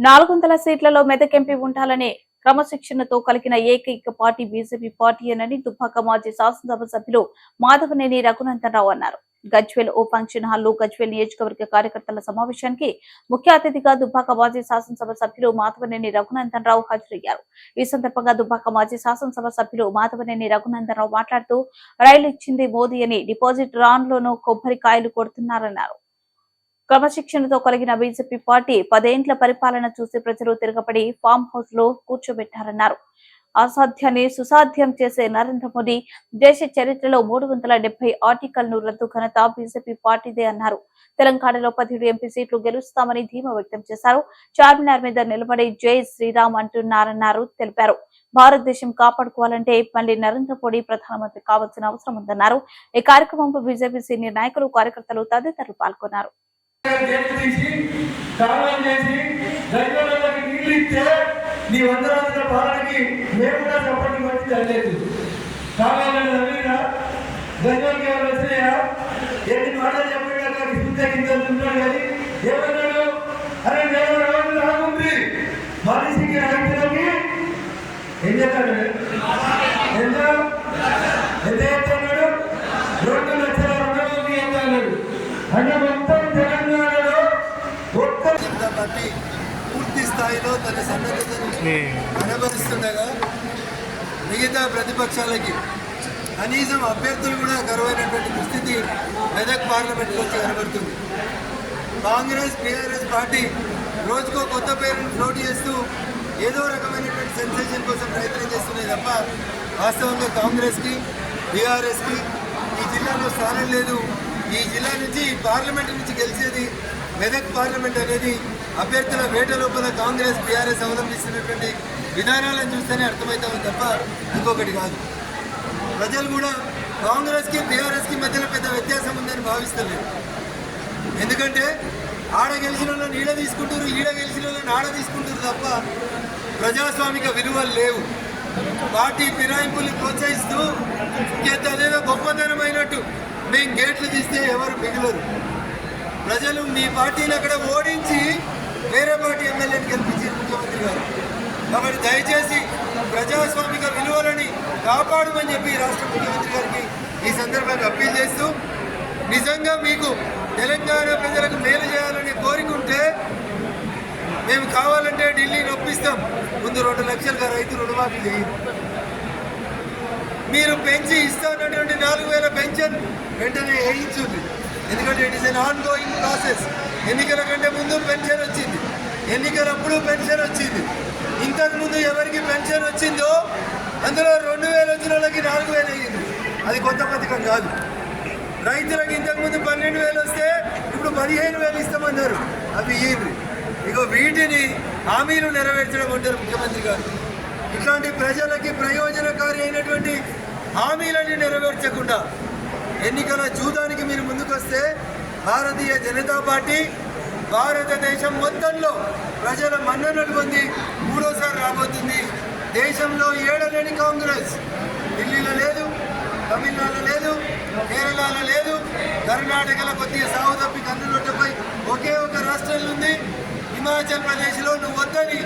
400 సీట్లలో మెదక్ ఎంపీ ఉండాలనే క్రమశిక్షణతో కలిగిన ఏకైక పార్టీ బీజేపీ పార్టీయేనని దుబ్బాక మాజీ శాసనసభ సభ్యులు మాధవనేని రఘునందనరావు అన్నారు. గజ్వేల్ ఓ ఫంక్షన్ హాల్లో గజ్వేల్ నియోజకవర్గ కార్యకర్తల సమావేశానికి ముఖ్య అతిథిగా దుబ్బాక మాజీ శాసనసభ సభ్యులు మాధవనేని రఘునందనరావు హాజరయ్యారు. ఈ సందర్భంగా దుబ్బాక మాజీ శాసనసభ సభ్యులు మాధవనేని రఘునందనరావు మాట్లాడుతూ రైలు ఇచ్చింది మోదీ అని డిపాజిట్ రాన్లోనూ కొబ్బరికాయలు కొడుతున్నారన్నారు. క్రమశిక్షణతో కలిగిన బీజేపీ పార్టీ 10 ఏండ్ల పరిపాలన చూసి ప్రజలు తిరగబడి ఫామ్ హౌస్ లో కూర్చోబెట్టారన్నారు. అసాధ్యాన్ని సుసాధ్యం చేసే నరేంద్ర మోదీ దేశ చరిత్రలో 370 ఆర్టికల్ ను రద్దు ఘనత బీజేపీ పార్టీదే అన్నారు. తెలంగాణలో 17 ఎంపీ సీట్లు గెలుస్తామని ధీమా వ్యక్తం చేశారు. చార్మినార్ మీద నిలబడి జై శ్రీరామ్ అంటున్నారన్నారు తెలిపారు. భారతదేశం కాపాడుకోవాలంటే మళ్లీ నరేంద్ర మోదీ ప్రధానమంత్రి కావాల్సిన అవసరం ఉందన్నారు. ఈ కార్యక్రమంలో బీజేపీ సీనియర్ నాయకులు, కార్యకర్తలు తదితరులు పాల్గొన్నారు. నీ వందరాల పాలనకి మేము కూడా సపోర్ట్ వచ్చి తగ్గలేదు. కావాలని నవీన గంజోకి ఎవరు వచ్చినాయా ఎన్ని మాటలు చెప్పాక ఇంత ఉంటాడు కానీ ఏమన్నాడు? అరే నేను రోజు రాకుంది మనిషికి రైతులకి ఏం చెప్తాడు? ఎంత ఎంత చెప్తున్నాడు? 2 లక్షల రుణమాఫీ ఎంత అన్నాడు. అంటే మొత్తం తెలంగాణలో పార్టీ పూర్తి స్థాయిలో తన సన్నద్ధతను కనబరుస్తుండగా మిగతా ప్రతిపక్షాలకి కనీసం అభ్యర్థులు కూడా కరువైనటువంటి దుస్థితి మెదక్ పార్లమెంట్లో కనబడుతుంది. కాంగ్రెస్, టీఆర్ఎస్ పార్టీ రోజుకో కొత్త పేరును ఫ్లోట్ చేస్తూ ఏదో రకమైనటువంటి సెన్సేషన్ కోసం ప్రయత్నం చేస్తున్నాయి తప్ప వాస్తవంగా కాంగ్రెస్కి, టీఆర్ఎస్కి ఈ జిల్లాలో స్థానం లేదు. ఈ జిల్లా నుంచి పార్లమెంట్ నుంచి గెలిచేది మెదక్ పార్లమెంట్ అనేది అభ్యర్థుల వేట లోపల కాంగ్రెస్, టీఆర్ఎస్ అవలంబిస్తున్నటువంటి విధానాలను చూస్తేనే అర్థమవుతాము తప్ప ఇంకొకటి కాదు. ప్రజలు కూడా కాంగ్రెస్కి, టీఆర్ఎస్కి మధ్యలో పెద్ద వ్యత్యాసం ఉందని భావిస్తలేదు. ఎందుకంటే ఆడ గెలిచిన వాళ్ళని ఈడ తీసుకుంటారు, ఈడ గెలిచిన వాళ్ళని ఆడ తీసుకుంటారు తప్ప ప్రజాస్వామిక విలువలు లేవు. పార్టీ ఫిరాయింపుల్ని ప్రోత్సహిస్తూ అదేదో గొప్పతనమైనట్టు మేము గేట్లు తీస్తే ఎవరు మిగలరు. ప్రజలు మీ పార్టీని అక్కడ ఓడించి వేరే పార్టీ ఎమ్మెల్యేని గెలిపించారు ముఖ్యమంత్రి గారు. కాబట్టి దయచేసి ప్రజాస్వామిక విలువలని కాపాడమని చెప్పి రాష్ట్ర ముఖ్యమంత్రి గారికి ఈ సందర్భంగా అప్పీల్ చేస్తూ, నిజంగా మీకు తెలంగాణ ప్రజలకు మేలు చేయాలని కోరికుంటే మేము కావాలంటే ఢిల్లీని ఒప్పిస్తాం. ముందు 2 లక్షలుగా రైతు రుణమాఫీ చేయండి. మీరు పెంచి ఇస్తానటువంటి 4,000 పెన్షన్ వెంటనే వేయించుంది. ఎందుకంటే it is an ongoing process. ఎన్నికల కంటే ముందు పెన్షన్ వచ్చింది, ఎన్నికలప్పుడు పెన్షన్ వచ్చింది. ఇంతకుముందు ఎవరికి పెన్షన్ వచ్చిందో అందులో 2,000 వచ్చిన వాళ్ళకి 4,000 అయ్యింది. అది కొత్త పథకం కాదు. రైతులకు ఇంతకుముందు 12,000 వస్తే ఇప్పుడు 15,000 ఇస్తామన్నారు. అవి ఇయ్యండి. ఇగో వీటిని హామీలు నెరవేర్చడం అంటారు ముఖ్యమంత్రి గారు. ఇట్లాంటి ప్రజలకి ప్రయోజనకారి అయినటువంటి హామీలని నెరవేర్చకుండా ఎన్నికల జూదానికి మీరు ముందుకొస్తే భారతీయ జనతా పార్టీ భారతదేశం మొత్తంలో ప్రజల మన్ననలు పొంది 3వ రాబోతుంది. దేశంలో ఏడలేని కాంగ్రెస్ ఢిల్లీలో లేదు, తమిళనాడులో లేదు, కేరళలో లేదు, కర్ణాటకలో కొద్దిగా సాగు తప్పి కన్నులొట్టపై ఒకే ఒక రాష్ట్రంలో ఉంది. హిమాచల్ ప్రదేశ్లో నువ్వు వద్దని